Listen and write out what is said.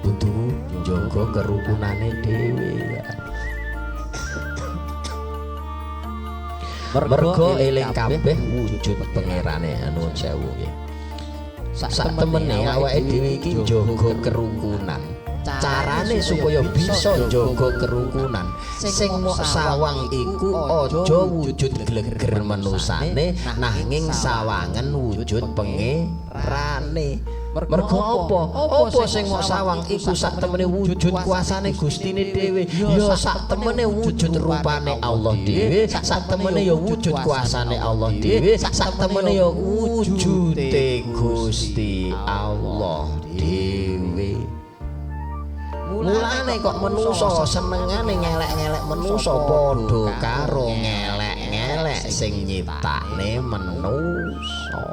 kudu njaga kerukunane dhewe. Mergo eling kabeh wujud pangerane anu sewu nggih. Sak temene awake dhewe iki njaga kerukunan. Carane supaya bisa njaga kerukunan sing mok sawang iku aja wujud gleger manusane nanging sawangen wujud pangerane. Mergo apa sing mok sawang iku sak temene wujud kuasane Gustine dhewe, ya sak temene wujud rupane Allah dhewe, sak temene ya wujud kuasane Allah dhewe, sak temene ya wujude Gusti Allah dhewe. Mulane kok manusa senengane ngelek-ngelek manusa padha karo ngelek-ngelek sing nyiptakne manusa.